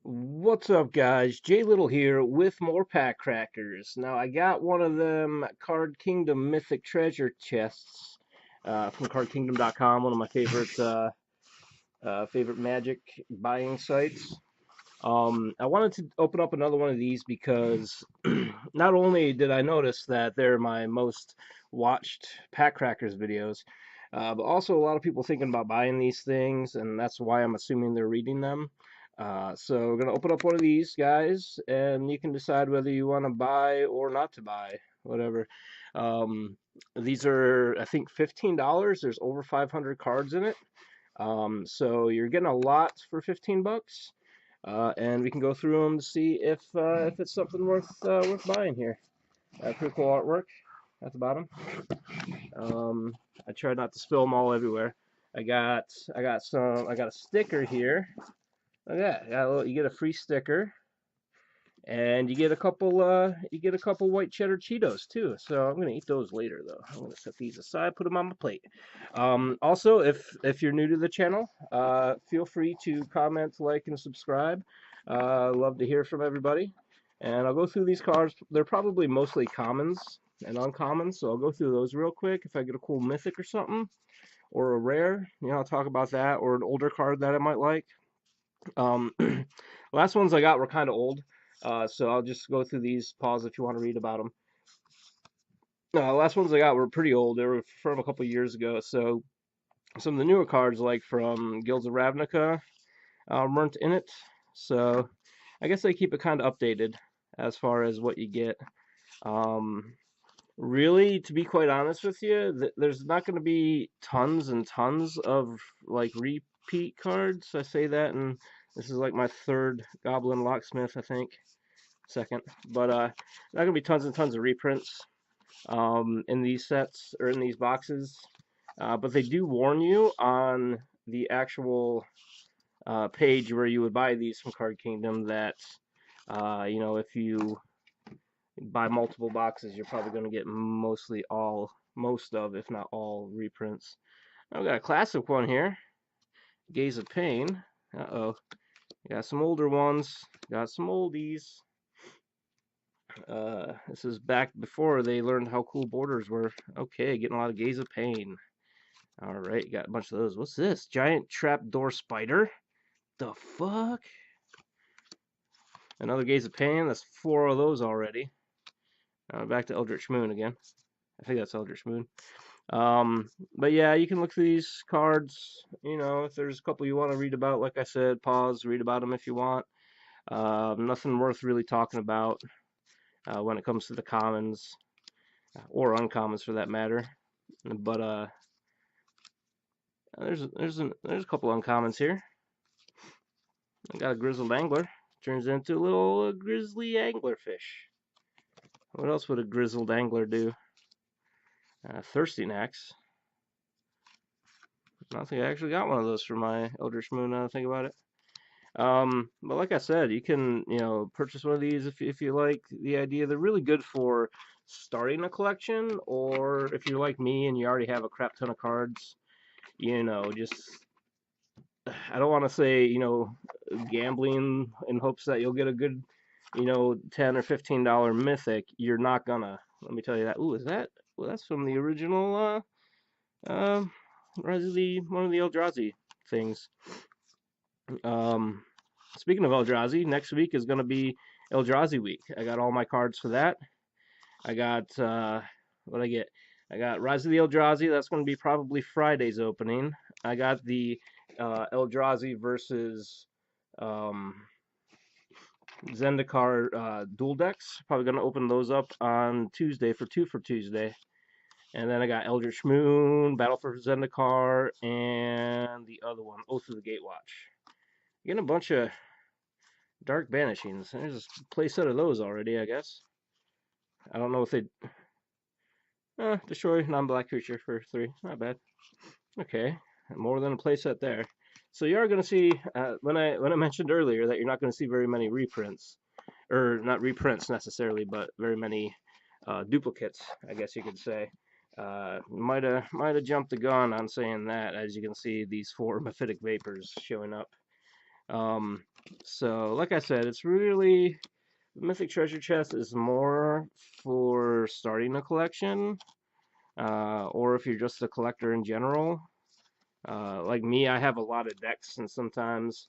What's up, guys? Jay Little here with more PackCrackers. Now, I got one of them Card Kingdom Mythic Treasure chests from CardKingdom.com, one of my favorite Magic buying sites. I wanted to open up another one of these because not only did I notice that they're my most watched PackCrackers videos, but also a lot of people thinking about buying these things, and that's why I'm assuming they're reading them. So we're gonna open up one of these guys, and you can decide whether you want to buy or not to buy, whatever. Um, these are, I think, $15. There's over 500 cards in it. So you're getting a lot for 15 bucks. And we can go through them to see if it's something worth buying here. Pretty cool artwork at the bottom. I tried not to spill them all everywhere. I got I got a sticker here. Look at that. You get a free sticker, and you get a couple white cheddar Cheetos too. So I'm gonna eat those later though. I'm gonna set these aside, put them on my plate. Also, if you're new to the channel, feel free to comment, like, and subscribe. Love to hear from everybody. And I'll go through these cards. They're probably mostly commons and uncommons, so I'll go through those real quick. If I get a cool mythic or something, or a rare, I'll talk about that, or an older card that I might like. Last ones I got were kind of old, so I'll just go through these. Pause if you want to read about them. Last ones I got were pretty old. They were from a couple years ago. So some of the newer cards, like from Guilds of Ravnica, weren't in it. So I guess they keep it kind of updated as far as what you get. Um, Really, to be quite honest with you, there's not going to be tons and tons of like repeat cards. I say that, and this is like my third Goblin Locksmith, I think, second. But not going to be tons and tons of reprints in these sets or in these boxes. But they do warn you on the actual page where you would buy these from Card Kingdom that if you buy multiple boxes, you're probably going to get most of, if not all, reprints. I've got a classic one here, Gaze of Pain. Uh-oh. Got some older ones, got some oldies. This is back before they learned how cool borders were. Okay, getting a lot of Gaze of Pain. Alright, got a bunch of those. What's this? Giant trapdoor spider? The fuck? Another Gaze of Pain. That's 4 of those already. Back to Eldritch Moon again. I think that's Eldritch Moon. But yeah, you can look through these cards. If there's a couple you want to read about, like I said, pause, read about them if you want. Nothing worth really talking about when it comes to the commons or uncommons for that matter. But there's a couple uncommons here. I got a grizzled angler. Turns into a little grizzly anglerfish. What else would a grizzled angler do? Thirsty Axe. I don't think I actually got one of those for my Eldritch Moon now that I think about it. But like I said, you can, purchase one of these if you like the idea. They're really good for starting a collection, or if you're like me and you already have a crap ton of cards, just I don't want to say, gambling in hopes that you'll get a good, $10 or $15 mythic. You're not gonna. Let me tell you that. Ooh, is that? Well, that's from the original uh, one of the Eldrazi things. Um, Speaking of Eldrazi, next week is going to be Eldrazi week. I got all my cards for that. I got what I get. I got Rise of the Eldrazi. That's going to be probably Friday's opening. I got the Eldrazi versus um, Zendikar dual decks. Probably going to open those up on Tuesday for Tuesday. And then I got Eldritch Moon, Battle for Zendikar, and the other one, Oath of the Gatewatch. Getting a bunch of Dark Banishings. There's a playset of those already, I guess. I don't know if they... destroy non-black creature for 3. Not bad. Okay, more than a playset there. So you are going to see, when I mentioned earlier that you're not going to see very many reprints, or not reprints necessarily, but very many duplicates, I guess you could say. Might have jumped the gun on saying that. As you can see, these 4 Mythic Vapors showing up. So, like I said, it's really the Mythic Treasure Chest is more for starting a collection, or if you're just a collector in general. Like me, I have a lot of decks, and sometimes,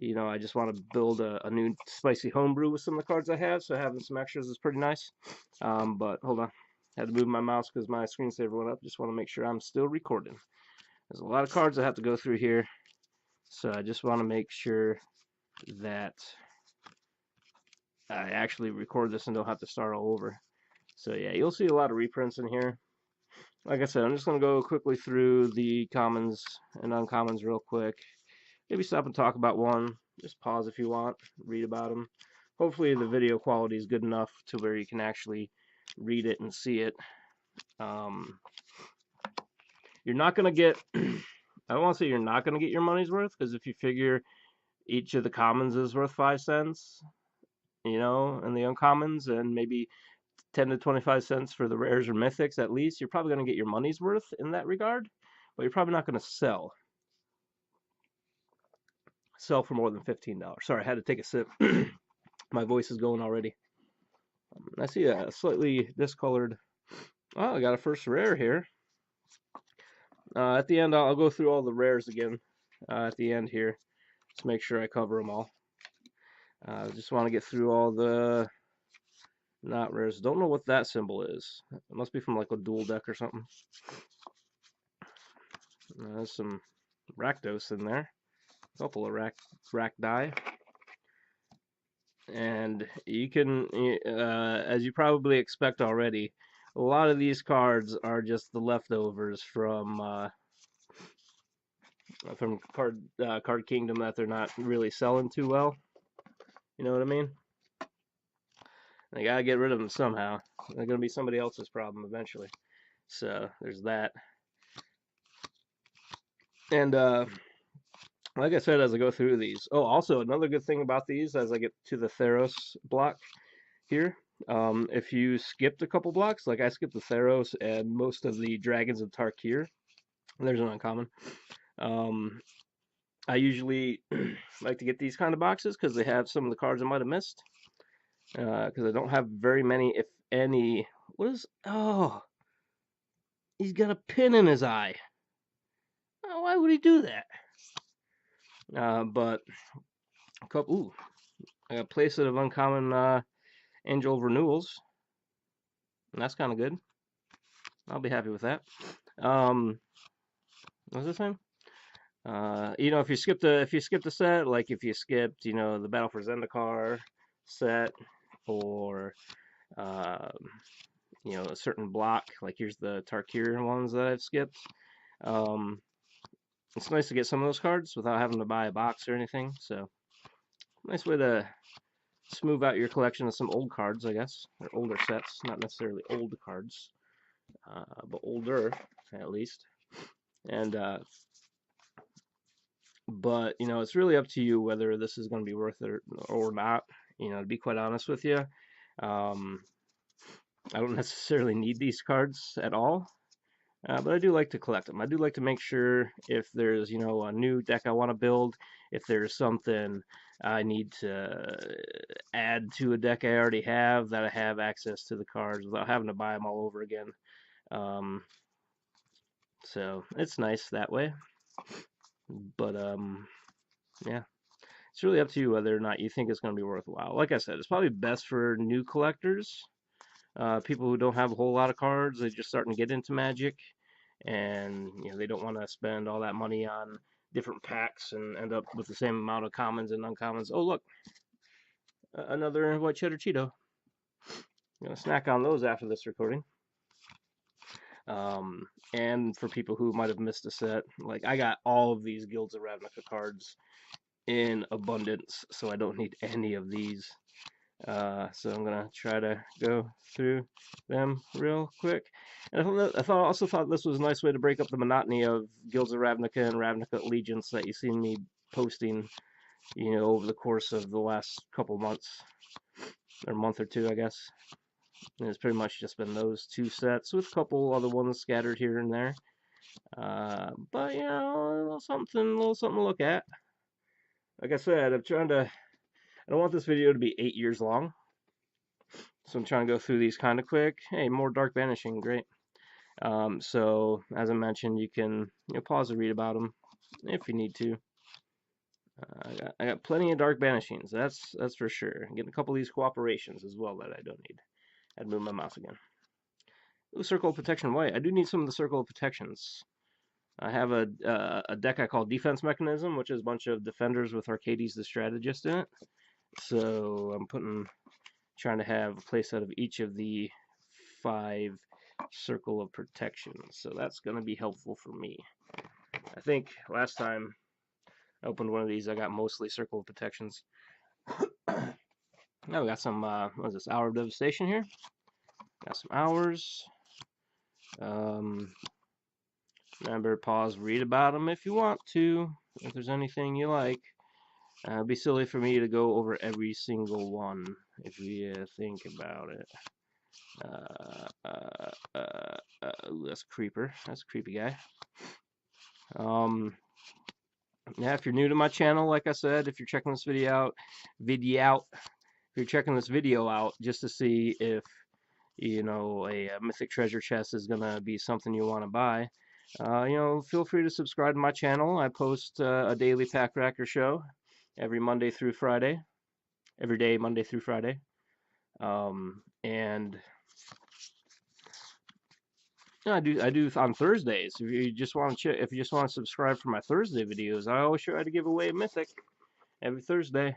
I just want to build a new spicy homebrew with some of the cards I have, so having some extras is pretty nice. But hold on, had to move my mouse because my screensaver went up. Just want to make sure I'm still recording. There's a lot of cards I have to go through here, so I just want to make sure that I actually record this and don't have to start all over. So yeah, you'll see a lot of reprints in here. Like I said, I'm just going to go quickly through the commons and uncommons real quick. Maybe stop and talk about one. Just pause if you want, read about them. Hopefully the video quality is good enough to where you can actually read it and see it. You're not going to get, I don't want to say you're not going to get your money's worth, because if you figure each of the commons is worth 5 cents, and the uncommons, and maybe 10 to 25 cents for the rares or mythics at least, you're probably going to get your money's worth in that regard, but you're probably not going to sell for more than $15. Sorry, I had to take a sip. My voice is going already. I see a slightly discolored. Oh, I got a first rare here. At the end, I'll go through all the rares again at the end here to make sure I cover them all. Just want to get through all the not rares. Don't know what that symbol is. It must be from like a dual deck or something. There's some Rakdos in there. A couple of rack die. And you can, as you probably expect already, a lot of these cards are just the leftovers from Card Kingdom that they're not really selling too well. You know what I mean? They gotta get rid of them somehow. They're gonna be somebody else's problem eventually. So there's that. And like I said, as I go through these. Oh, also another good thing about these, as I get to the Theros block here, if you skipped a couple blocks, like I skipped the Theros and most of the Dragons of Tarkir, there's an uncommon. I usually like to get these kind of boxes because they have some of the cards I might have missed. Because I don't have very many, if any. What is? Oh, he's got a pin in his eye. Oh, why would he do that? But a couple. Ooh, I got a playset of uncommon Angel of Renewals, and that's kind of good. I'll be happy with that. What's this name? If you skip the set, like if you skipped, the Battle for Zendikar set, or a certain block, like here's the Tarkir ones that I've skipped. It's nice to get some of those cards without having to buy a box or anything. So, nice way to smooth out your collection of some old cards, I guess, or older sets, not necessarily old cards, but older at least. And but it's really up to you whether this is going to be worth it or not. To be quite honest with you, I don't necessarily need these cards at all, but I do like to collect them. I do like to make sure if there's a new deck I want to build, if there's something I need to add to a deck I already have, that I have access to the cards without having to buy them all over again. So it's nice that way. But yeah, it's really up to you whether or not you think it's going to be worthwhile. Like I said, it's probably best for new collectors, people who don't have a whole lot of cards. They're just starting to get into Magic, and they don't want to spend all that money on different packs and end up with the same amount of commons and uncommons. Oh look, another white cheddar Cheeto. I'm gonna snack on those after this recording. And for people who might have missed a set, like I got all of these Guilds of Ravnica cards in abundance, so I don't need any of these. So I'm gonna try to go through them real quick. And I also thought this was a nice way to break up the monotony of Guilds of Ravnica and Ravnica Allegiance that you've seen me posting, over the course of the last couple months, or month or two, I guess. And it's pretty much just been those two sets with a couple other ones scattered here and there. But a little something to look at. Like I said, I'm trying to I don't want this video to be 8 years long, so I'm trying to go through these kind of quick. Hey, more Dark Banishing, great. So as I mentioned, you can pause to read about them if you need to. I got plenty of Dark Banishings, that's for sure. I'm getting a couple of these cooperations as well that I don't need. I'd move my mouse again. Ooh, Circle of Protection White. I do need some of the Circle of Protections. I have a deck I call Defense Mechanism, which is a bunch of defenders with Arcades the Strategist in it. So I'm trying to have a playset of each of the 5 Circle of Protection. So that's going to be helpful for me. I think last time I opened one of these, I got mostly Circle of Protections. Now we got some, what is this, Hour of Devastation here. Got some hours. Remember, pause, read about them if you want to, if there's anything you like. It'd be silly for me to go over every single one if you think about it. Ooh, that's a creeper. That's a creepy guy. Yeah, if you're new to my channel, like I said, if you're checking this video out, if you're checking this video out just to see if a mythic treasure chest is gonna be something you want to buy, feel free to subscribe to my channel. I post a daily PackCracker show every Monday through Friday, every day Monday through Friday, and I do on Thursdays. If you just want to subscribe for my Thursday videos, I always try to give away a mythic every Thursday.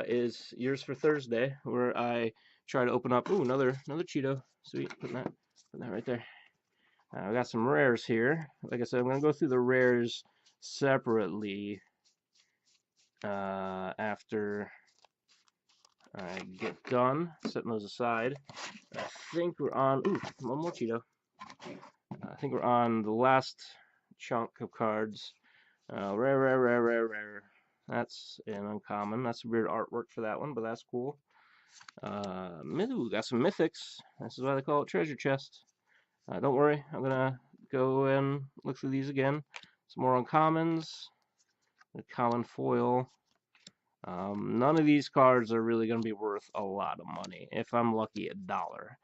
Is yours for Thursday, where I try to open up. Ooh, another Cheeto. Sweet, putting that right there. I got some rares here. Like I said, I'm gonna go through the rares separately after I get done setting those aside. I think we're on. Ooh, one more Cheeto. I think we're on the last chunk of cards. Rare. That's an uncommon. That's weird artwork for that one, but that's cool. Ooh, got some mythics. This is why they call it treasure chest. Don't worry, I'm gonna go and look through these again. Some more uncommons. A common foil. None of these cards are really gonna be worth a lot of money. If I'm lucky, $1.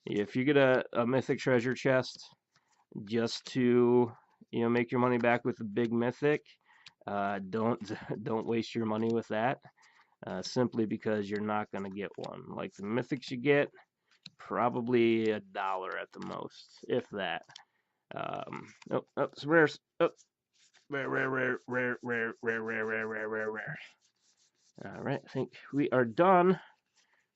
If you get a mythic treasure chest just to make your money back with a big mythic, don't waste your money with that. Simply because you're not gonna get one. Like the mythics you get, probably $1 at the most, if that. Some rares. Oh, rare. All right, I think we are done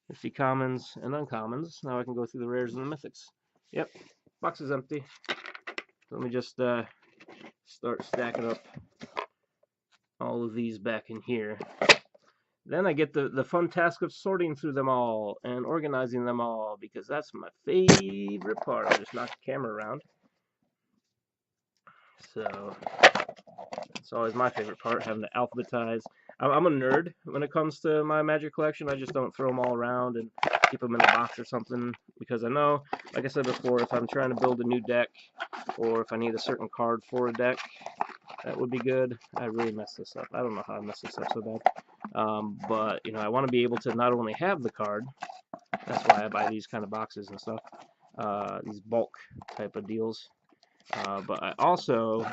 with the commons and uncommons. Now I can go through the rares and the mythics. Yep, box is empty. So let me just start stacking up all of these back in here. Then I get the fun task of sorting through them all and organizing them all, because that's my favorite part. I'll just knock the camera around. So it's always my favorite part, having to alphabetize. I'm a nerd when it comes to my Magic collection. I just don't throw them all around and keep them in a box or something, because I know, like I said before, if I'm trying to build a new deck, or if I need a certain card for a deck, that would be good. I really messed this up. I don't know how I messed this up so bad. But I want to be able to not only have the card. That's why I buy these kind of boxes and stuff, these bulk type of deals. But I also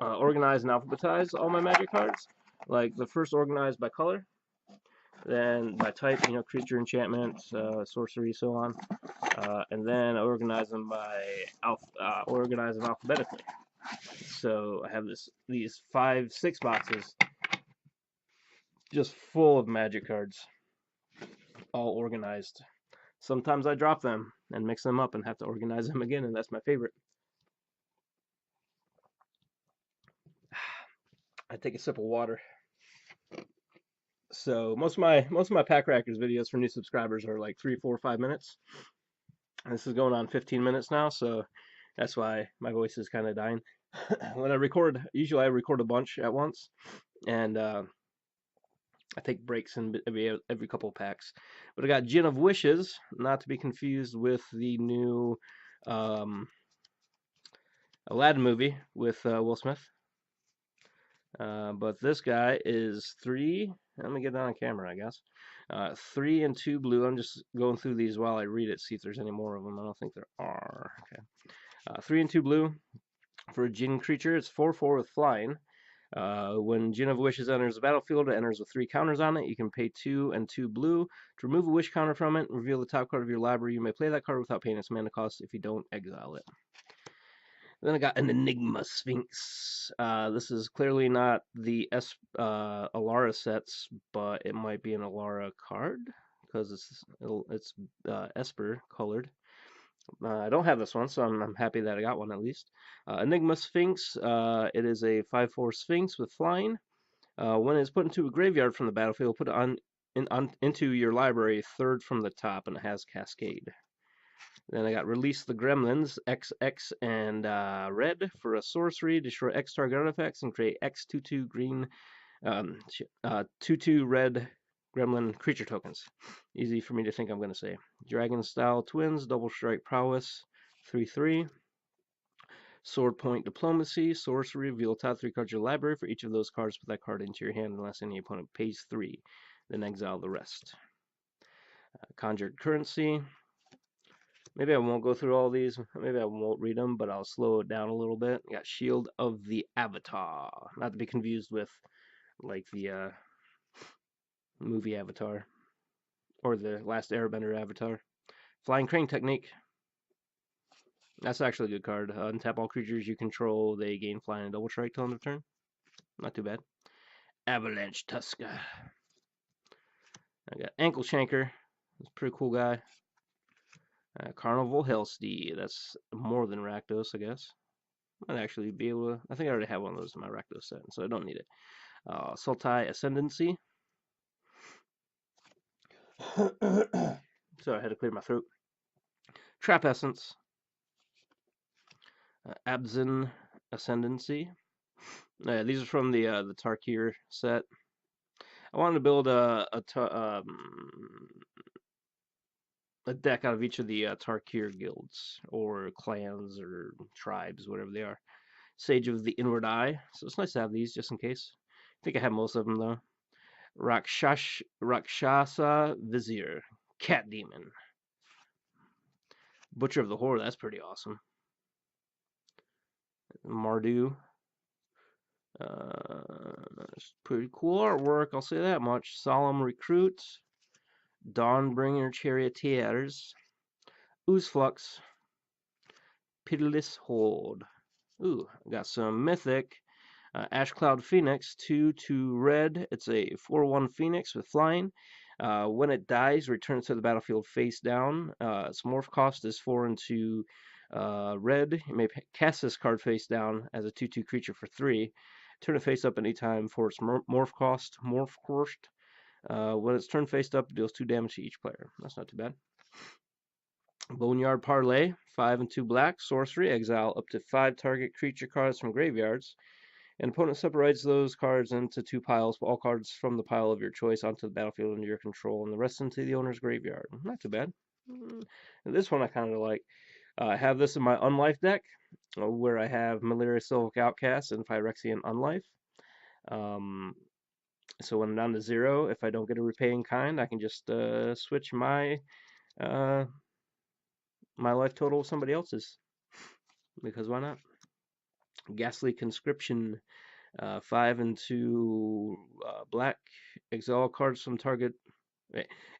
organize and alphabetize all my Magic cards. Like the first organized by color, then by type, creature, enchantment, sorcery, so on, and then I organize them by organize them alphabetically. So I have these 5-6 boxes just full of Magic cards, all organized. Sometimes I drop them and mix them up and have to organize them again, and that's my favorite. I take a sip of water. So most of my PackCrackers videos for new subscribers are like 3, 4, 5 minutes. This is going on 15 minutes now, so that's why my voice is kind of dying. When I record, usually I record a bunch at once, and I take breaks in every couple of packs. But I got Gin of Wishes, not to be confused with the new Aladdin movie with Will Smith. But this guy is 3. Let me get that on camera, I guess. 3 and 2 blue. I'm just going through these while I read it, see if there's any more of them. I don't think there are. Okay. 3 and 2 blue for a Djinn creature. It's 4/4 with flying. When Djinn of Wishes enters the battlefield, it enters with 3 counters on it. You can pay 2 and 2 blue to remove a wish counter from it and reveal the top card of your library. You may play that card without paying its mana cost. If you don't, exile it. Then I got an Enigma Sphinx. This is clearly not the Alara sets, but it might be an Alara card because it's Esper colored. I don't have this one, so I'm happy that I got one at least. Enigma Sphinx. It is a 5/4 Sphinx with flying. When it's put into a graveyard from the battlefield, put it into your library third from the top, and it has Cascade. Then I got Release the Gremlins, XX and red for a sorcery. Destroy X target artifacts and create X 2/2 green, 2/2 red gremlin creature tokens. Easy for me to think I'm going to say. Dragon Style Twins, Double Strike Prowess, 3/3. Sword Point Diplomacy, sorcery. Reveal top 3 cards of your library. For each of those cards, put that card into your hand unless any opponent pays 3. Then exile the rest. Conjured Currency. Maybe I won't go through all these. Maybe I won't read them, but I'll slow it down a little bit. We got Shield of the Avatar. Not to be confused with, like, the movie Avatar. Or the Last Airbender Avatar. Flying Crane Technique. That's actually a good card. Untap all creatures you control. They gain flying and double strike till end of turn. Not too bad. Avalanche Tusker. I got Ankle Shanker. That's a pretty cool guy. Carnival Hellsteed. That's more than Rakdos, I guess. Might actually be able to. I think I already have one of those in my Rakdos set, so I don't need it. Sultai Ascendancy. Sorry, I had to clear my throat. Trap Essence. Abzan Ascendancy. These are from the Tarkir set. I wanted to build a deck out of each of the Tarkir guilds, or clans, or tribes, whatever they are. Sage of the Inward Eye. So it's nice to have these just in case. I think I have most of them though. Rakshasa Vizier. Cat Demon. Butcher of the Horde. That's pretty awesome. Mardu. It's pretty cool artwork, I'll say that much. Solemn Recruit. Dawnbringer Charioteers. Oozeflux. Pitiless Hold. Ooh, got some Mythic. Ashcloud Phoenix, 2/2 red. It's a 4/1 Phoenix with flying. When it dies, returns to the battlefield face down. Its morph cost is 4 and 2 red. You may cast this card face down as a 2/2 creature for 3. Turn it face up anytime for its morph cost. When it's turned face up, it deals 2 damage to each player. That's not too bad. Boneyard Parlay, 5 and 2 black. Sorcery, exile up to 5 target creature cards from graveyards. An opponent separates those cards into 2 piles, put all cards from the pile of your choice onto the battlefield under your control, and the rest into the owner's graveyard. Not too bad. And this one I kind of like. I have this in my Unlife deck, where I have Malaria Silk Outcast and Phyrexian Unlife. So when I'm down to 0, if I don't get a Repaying Kind, I can just switch my life total with somebody else's. Because why not? Ghastly Conscription. 5 and 2 black. Exile cards from target.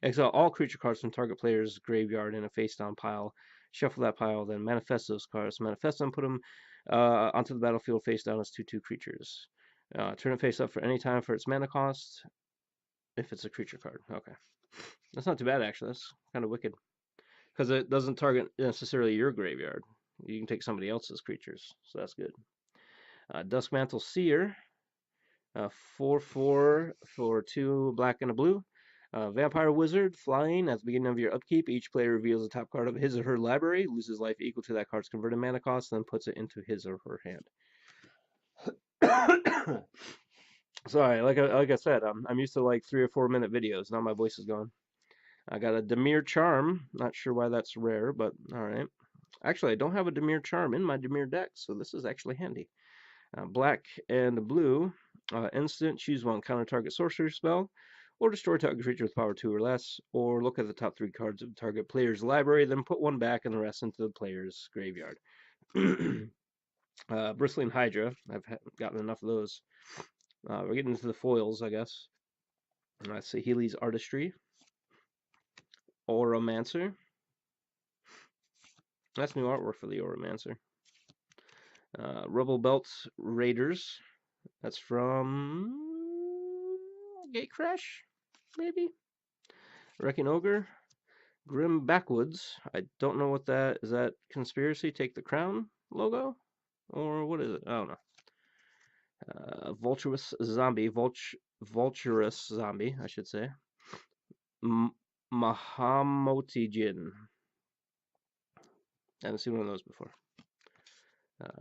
Exile all creature cards from target player's graveyard in a face down pile. Shuffle that pile, then manifest those cards. Manifest them, put them onto the battlefield face down as 2/2 creatures. Turn it face up for any time for its mana cost. If it's a creature card. Okay. That's not too bad, actually. That's kind of wicked. Because it doesn't target necessarily your graveyard. You can take somebody else's creatures. So that's good. Duskmantle Seer, 4/4 for 2 black and a blue. Vampire Wizard, flying. At the beginning of your upkeep, each player reveals the top card of his or her library, loses life equal to that card's converted mana cost, then puts it into his or her hand. Sorry, like I said, I'm used to like 3 or 4 minute videos. Now my voice is gone. I got a Dimir Charm. Not sure why that's rare, but all right. Actually, I don't have a Dimir Charm in my Dimir deck, so this is actually handy. Black and blue, instant, choose one, counter target sorcery spell, or destroy target creature with power 2 or less, or look at the top 3 cards of the target player's library, then put one back and the rest into the player's graveyard. Bristling Hydra, I've gotten enough of those. We're getting into the foils, I guess. Healy's Artistry, Oromancer. That's new artwork for the Oromancer. Rubble Belts Raiders. That's from Gatecrash, maybe? Wrecking Ogre. Grim Backwoods. I don't know what that is. That Conspiracy Take the Crown logo? Or what is it? I don't know. Vulturous Zombie. Vulturous Zombie, I should say. Mahamoti Jin. I haven't seen one of those before.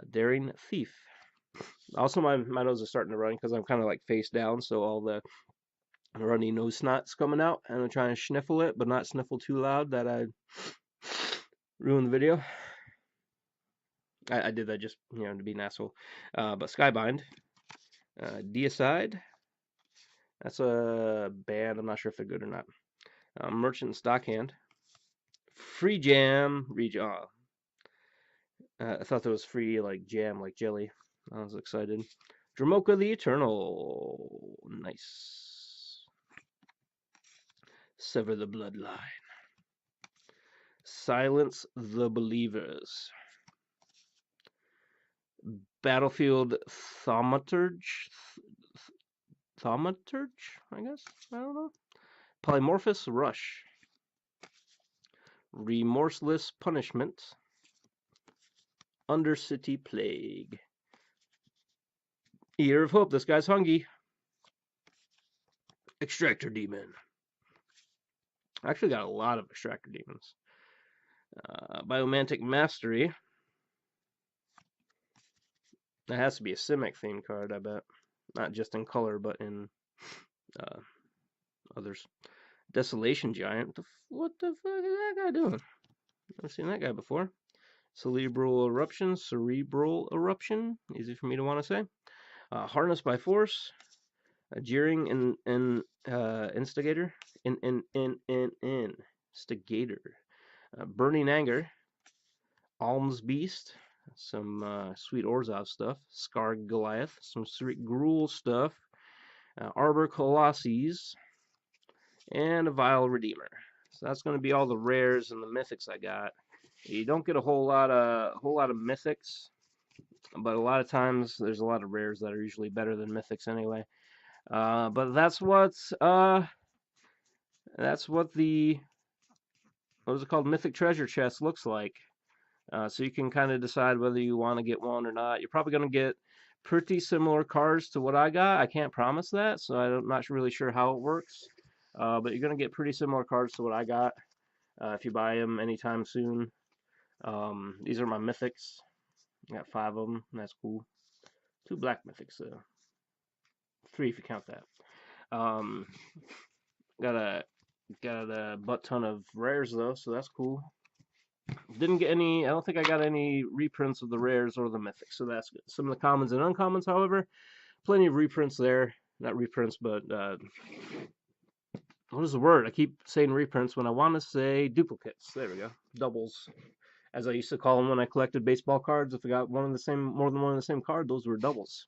Daring Thief. Also, my nose is starting to run because I'm kind of like face down, so all the runny nose snot's coming out, and I'm trying to sniffle it, but not sniffle too loud that I ruin the video. I did that just, to be an asshole. But Skybind. Deicide. That's a band. I'm not sure if they're good or not. Merchant Stockhand. Free Jam. I thought that was free, like jam, like jelly. I was excited. Dramoka the Eternal. Nice. Sever the Bloodline. Silence the Believers. Battlefield Thaumaturge, I guess? I don't know. Polymorphous Rush. Remorseless Punishment. Undercity Plague. Ear of Hope. This guy's hungry. Extractor Demon. I actually got a lot of Extractor Demons. Biomantic Mastery. That has to be a Simic themed card, I bet. Not just in color, but in others. Desolation Giant. What the fuck is that guy doing? Never seen that guy before. Cerebral Eruption. Easy for me to want to say. Harness by Force. Jeering Instigator. Instigator. Burning Anger. Alms Beast. Some sweet Orzhov stuff. Scar Goliath. Some sweet Gruul stuff. Arbor Colossus. And a Vile Redeemer. So that's going to be all the rares and the mythics I got. You don't get a whole lot of mythics, but a lot of times there's a lot of rares that are usually better than mythics anyway. But that's what the what is it called, Mythic Treasure Chest looks like. So you can kind of decide whether you want to get one or not. You're probably going to get pretty similar cards to what I got. I can't promise that, so I'm not really sure how it works. But you're going to get pretty similar cards to what I got if you buy them anytime soon. These are my mythics. I got 5 of them. That's cool. 2 black mythics, though. 3 if you count that. Got a butt ton of rares, though, so that's cool. Didn't get any. I don't think I got any reprints of the rares or the mythics, so that's good. Some of the commons and uncommons, however, plenty of reprints there. Not reprints, but what is the word? I keep saying reprints when I want to say duplicates. There we go. Doubles, as I used to call them when I collected baseball cards. If I got more than one of the same card, those were doubles.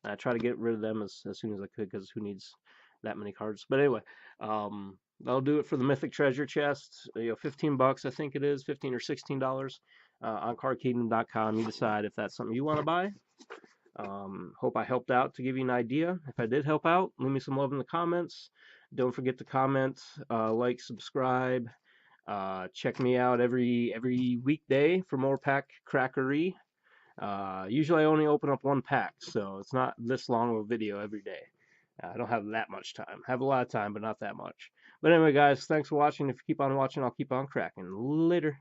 I try to get rid of them as soon as I could, because who needs that many cards? But anyway, that'll do it for the Mythic Treasure Chest. $15, I think it is, $15 or $16 on cardkingdom.com. You decide if that's something you want to buy. Hope I helped out to give you an idea. If I did help out, leave me some love in the comments. Don't forget to comment, like, subscribe. Check me out every weekday for more PackCrackery. Usually I only open up 1 pack, so it's not this long of a video every day. I don't have that much time. I have a lot of time, but not that much. But anyway, guys, thanks for watching. If you keep on watching, I'll keep on cracking. Later.